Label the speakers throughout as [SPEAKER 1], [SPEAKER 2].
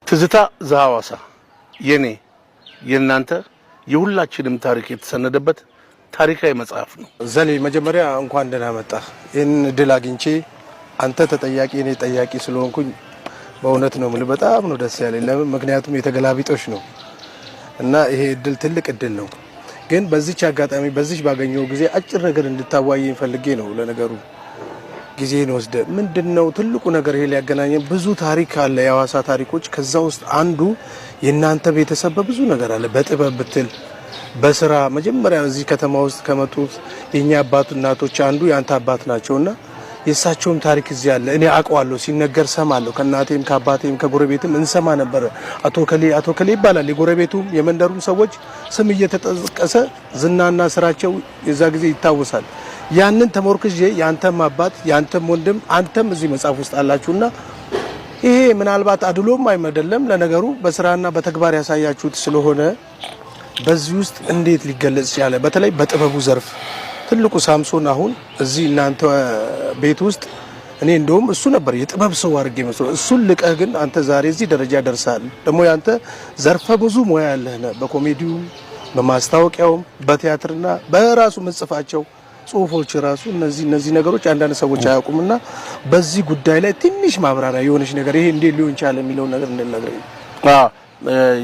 [SPEAKER 1] ትዝታ ዘሐዋሳ የኔ የናንተ የሁላችንም ታሪክ የተሰነደበት ታሪካዊ መጽሐፍ ነው።
[SPEAKER 2] ዘሌ መጀመሪያ እንኳን ደህና መጣ። ይሄን ድል አግኝቼ አንተ ተጠያቂ እኔ ጠያቂ ስለሆንኩኝ በእውነት ነው ማለት በጣም ነው ደስ ያለኝ። ለምን? ምክንያቱም የተገላቢጦሽ ነው እና ይሄ እድል ትልቅ እድል ነው። ግን በዚች አጋጣሚ በዚች ባገኘው ጊዜ አጭር ነገር እንድታዋየኝ ፈልጌ ነው። ለነገሩ ጊዜን ወስደ ምንድነው ትልቁ ነገር ይሄ ሊያገናኘን ብዙ ታሪክ አለ፣ የሐዋሳ ታሪኮች። ከዛ ውስጥ አንዱ የናንተ ቤተሰብ በብዙ ነገር አለ። በጥበብ ብትል በስራ መጀመሪያ እዚህ ከተማ ውስጥ ከመጡት የኛ አባት እናቶች አንዱ ያንተ አባት ናቸውና የሳቸውም ታሪክ እዚህ አለ። እኔ አውቀዋለሁ፣ ሲነገር ሰማለሁ። ከናቴም ከአባቴም ከጎረቤትም እንሰማ ነበር። አቶ ከሌ ይባላል። የጎረቤቱም የመንደሩም ሰዎች ስም እየተጠቀሰ ዝናና ስራቸው የዛ ጊዜ ይታወሳል። ያንን ተሞርክጄ ያንተም አባት ያንተም ወንድም አንተም እዚህ መጽሐፍ ውስጥ አላችሁና ይሄ ምናልባት አድሎም አይመደለም። ለነገሩ በስራና በተግባር ያሳያችሁት ስለሆነ በዚህ ውስጥ እንዴት ሊገለጽ ይችላል? በተለይ በጥበቡ ዘርፍ ትልቁ ሳምሶን አሁን እዚህ እናንተ ቤት ውስጥ እኔ እንደውም እሱ ነበር የጥበብ ሰው አድርጌ መስሎ እሱን ልቀህ ግን አንተ ዛሬ እዚህ ደረጃ ደርሳል። ደግሞ ያንተ ዘርፈ ብዙ ሙያ ያለህ ነህ። በኮሜዲውም በማስታወቂያውም በቲያትርና በራሱ መጽፋቸው ጽሁፎች ራሱ እነዚህ ነገሮች አንዳንድ ሰዎች አያውቁምና በዚህ ጉዳይ ላይ ትንሽ ማብራሪያ የሆነች ነገር ይሄ እንዴት ሊሆን ይችላል የሚለው ነገር እንነግረኝ።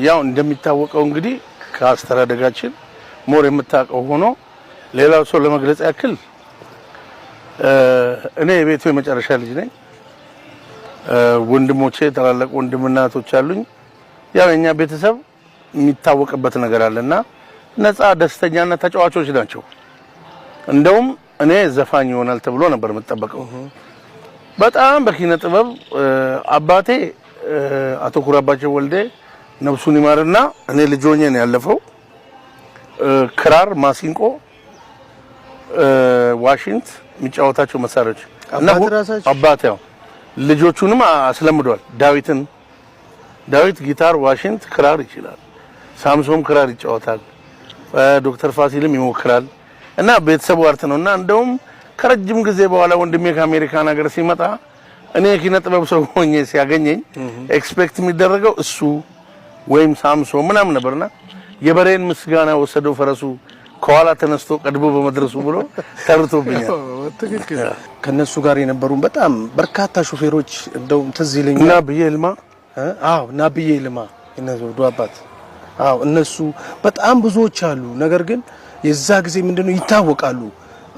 [SPEAKER 1] ያው እንደሚታወቀው እንግዲህ ከአስተዳደጋችን ሞር የምታውቀው ሆኖ ሌላው ሰው ለመግለጽ ያክል እኔ የቤቱ የመጨረሻ ልጅ ነኝ። ወንድሞቼ ታላላቅ ወንድምና እህቶች አሉኝ። ያው የኛ ቤተሰብ የሚታወቅበት ነገር አለና ነፃ ደስተኛና ተጫዋቾች ናቸው። እንደውም እኔ ዘፋኝ ይሆናል ተብሎ ነበር የምጠበቀው። በጣም በኪነ ጥበብ አባቴ አቶ ኩራባቸው ወልዴ ነፍሱን ይማርና እኔ ልጅ ሆኜ ነው ያለፈው። ክራር፣ ማሲንቆ፣ ዋሽንት የሚጫወታቸው መሳሪያዎች እና አባቴ ያው ልጆቹንም አስለምዷል። ዳዊት ጊታር፣ ዋሽንት፣ ክራር ይችላል። ሳምሶም ክራር ይጫወታል። ዶክተር ፋሲልም ይሞክራል። እና ቤተሰቡ አርት ነውና እንደውም ከረጅም ጊዜ በኋላ ወንድሜ ከአሜሪካን ሀገር ሲመጣ እኔ ኪነ ጥበብ ሰው ሆኜ ሲያገኘኝ ኤክስፔክት የሚደረገው እሱ ወይም ሳምሶን ምናምን ነበርና የበሬን ምስጋና ወሰደው ፈረሱ ከኋላ ተነስቶ ቀድሞ በመድረሱ ብሎ ተርቶብኛል።
[SPEAKER 2] ትክክል። ከነሱ ጋር የነበሩ በጣም በርካታ ሹፌሮች እንደውም ትዝ ይለኛል። እና ብዬ ልማ እነሱ ዱአባት እነሱ በጣም ብዙዎች አሉ። ነገር ግን የዛ ጊዜ ምንድነው ይታወቃሉ።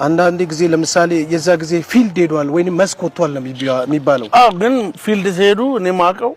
[SPEAKER 2] አንዳንድ ጊዜ ለምሳሌ የዛ ጊዜ ፊልድ ሄዷል ወይንም መስክ ወጥቷል ነው የሚባለው።
[SPEAKER 1] ግን ፊልድ ሲሄዱ እኔ ማቀው